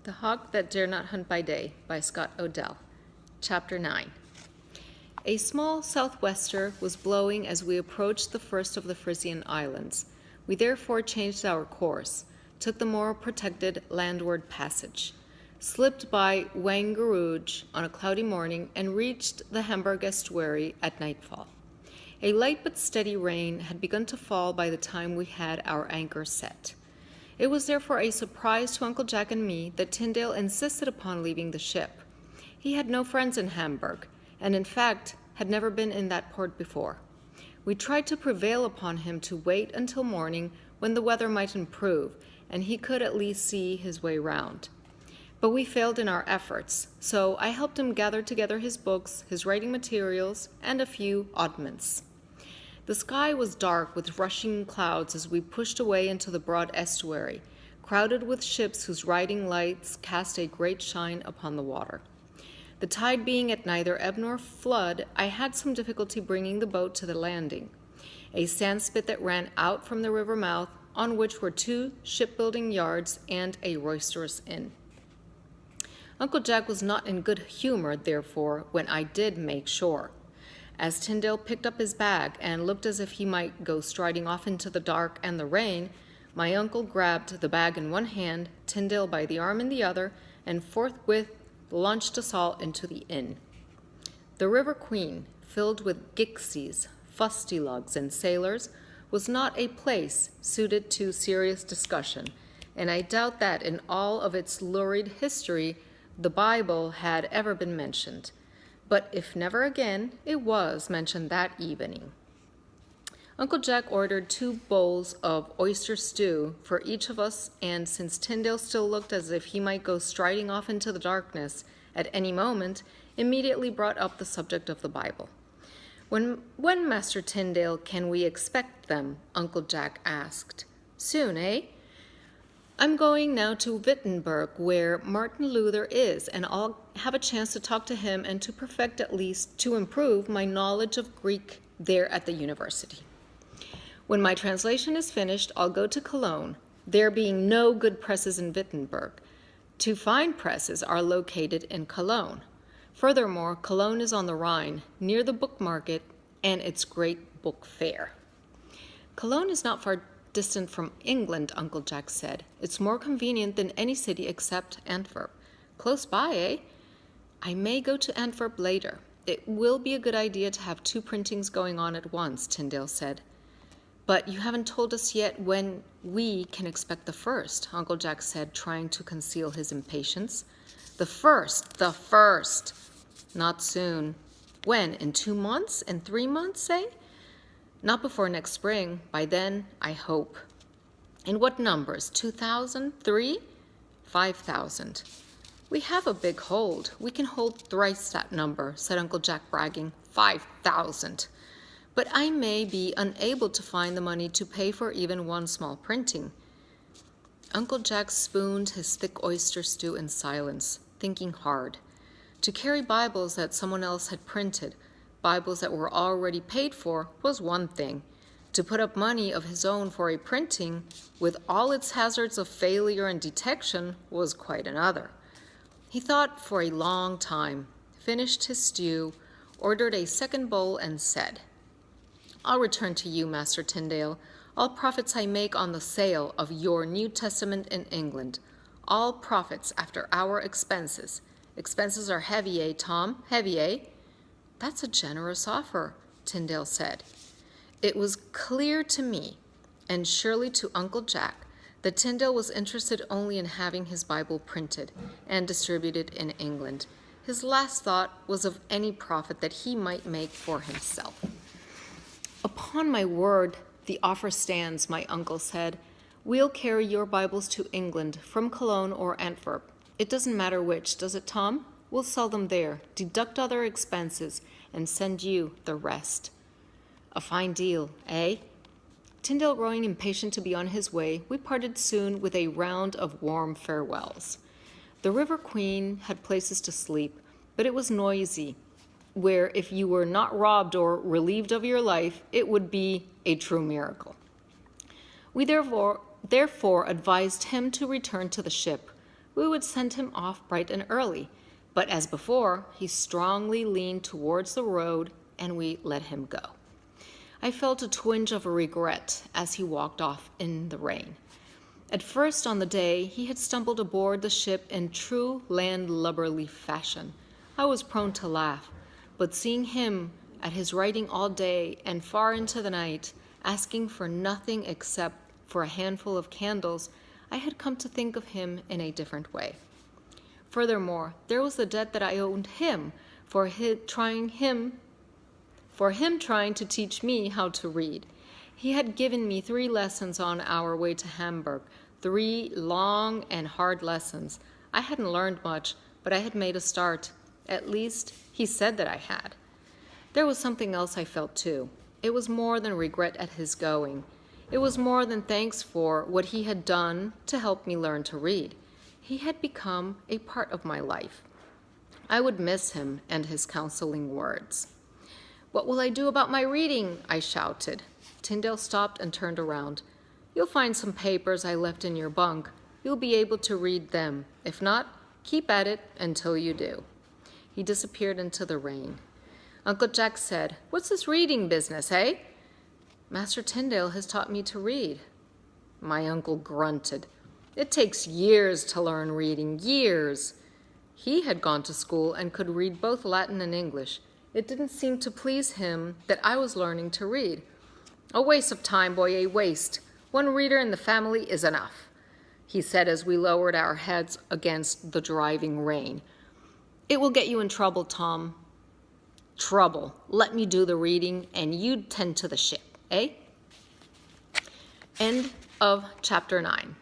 The Hawk That Dare Not Hunt by Day by Scott Odell. Chapter 9. A small southwester was blowing as we approached the first of the Frisian islands. We therefore changed our course, took the more protected landward passage, slipped by Wangerooge on a cloudy morning, and reached the Hamburg estuary at nightfall. A light but steady rain had begun to fall by the time we had our anchor set. It was therefore a surprise to Uncle Jack and me that Tyndale insisted upon leaving the ship. He had no friends in Hamburg, and in fact had never been in that port before. We tried to prevail upon him to wait until morning, when the weather might improve, and he could at least see his way round. But we failed in our efforts, so I helped him gather together his books, his writing materials, and a few oddments. The sky was dark with rushing clouds as we pushed away into the broad estuary, crowded with ships whose riding lights cast a great shine upon the water. The tide being at neither ebb nor flood, I had some difficulty bringing the boat to the landing, a sandspit that ran out from the river mouth, on which were 2 shipbuilding yards and a roisterous inn. Uncle Jack was not in good humor, therefore, when I did make shore. As Tyndale picked up his bag and looked as if he might go striding off into the dark and the rain, my uncle grabbed the bag in one hand, Tyndale by the arm in the other, and forthwith launched us all into the inn. The River Queen, filled with gixies, fusty lugs, and sailors, was not a place suited to serious discussion, and I doubt that in all of its lurid history the Bible had ever been mentioned. But if never again, it was mentioned that evening. Uncle Jack ordered 2 bowls of oyster stew for each of us, and since Tyndale still looked as if he might go striding off into the darkness at any moment, immediately brought up the subject of the Bible. When, Master Tyndale, can we expect them? Uncle Jack asked. Soon, eh? I'm going now to Wittenberg, where Martin Luther is, and I'll have a chance to talk to him and to perfect, at least to improve, my knowledge of Greek there at the university. When my translation is finished, I'll go to Cologne, there being no good presses in Wittenberg. 2 fine presses are located in Cologne. Furthermore, Cologne is on the Rhine, near the book market and its great book fair. Cologne is not far distant from England, Uncle Jack said. It's more convenient than any city except Antwerp. Close by, eh? I may go to Antwerp later. It will be a good idea to have 2 printings going on at once, Tyndale said. But you haven't told us yet when we can expect the first, Uncle Jack said, trying to conceal his impatience. The first! Not soon. When? In 2 months? In 3 months, say? Not before next spring. By then, I hope. In what numbers? 2,000? 3? 5,000. We have a big hold. We can hold thrice that number, said Uncle Jack, bragging. 5,000. But I may be unable to find the money to pay for even 1 small printing. Uncle Jack spooned his thick oyster stew in silence, thinking hard. To carry Bibles that someone else had printed, Bibles that were already paid for, was one thing. To put up money of his own for a printing, with all its hazards of failure and detection, was quite another. He thought for a long time, finished his stew, ordered a 2nd bowl, and said, I'll return to you, Master Tyndale, all profits I make on the sale of your New Testament in England, all profits after our expenses. Expenses are heavy, eh, Tom? Heavy, eh? That's a generous offer, Tyndale said. It was clear to me, and surely to Uncle Jack, that Tyndale was interested only in having his Bible printed and distributed in England. His last thought was of any profit that he might make for himself. Upon my word, the offer stands, my uncle said. We'll carry your Bibles to England, from Cologne or Antwerp. It doesn't matter which, does it, Tom? We'll sell them there, deduct other expenses, and send you the rest. A fine deal, eh? Tyndale growing impatient to be on his way, we parted soon with a round of warm farewells. The River Queen had places to sleep, but it was noisy, where if you were not robbed or relieved of your life, it would be a true miracle. We therefore advised him to return to the ship, we would send him off bright and early. But as before, he strongly leaned towards the road, and we let him go. I felt a twinge of regret as he walked off in the rain. At first on the day, he had stumbled aboard the ship in true landlubberly fashion. I was prone to laugh, but seeing him at his writing all day and far into the night, asking for nothing except for a handful of candles, I had come to think of him in a different way. Furthermore, there was the debt that I owed him for him trying to teach me how to read. He had given me 3 lessons on our way to Hamburg, 3 long and hard lessons. I hadn't learned much, but I had made a start. At least, he said that I had. There was something else I felt too. It was more than regret at his going. It was more than thanks for what he had done to help me learn to read. He had become a part of my life. I would miss him and his counseling words. "What will I do about my reading?" I shouted. Tyndale stopped and turned around. "You'll find some papers I left in your bunk. You'll be able to read them. If not, keep at it until you do." He disappeared into the rain. Uncle Jack said, "What's this reading business, eh?" "Master Tyndale has taught me to read." My uncle grunted. "It takes years to learn reading, years." He had gone to school and could read both Latin and English. It didn't seem to please him that I was learning to read. "A waste of time, boy, a waste. 1 reader in the family is enough," he said as we lowered our heads against the driving rain. "It will get you in trouble, Tom." "Trouble. Let me do the reading and you tend to the ship, eh?" End of chapter 9.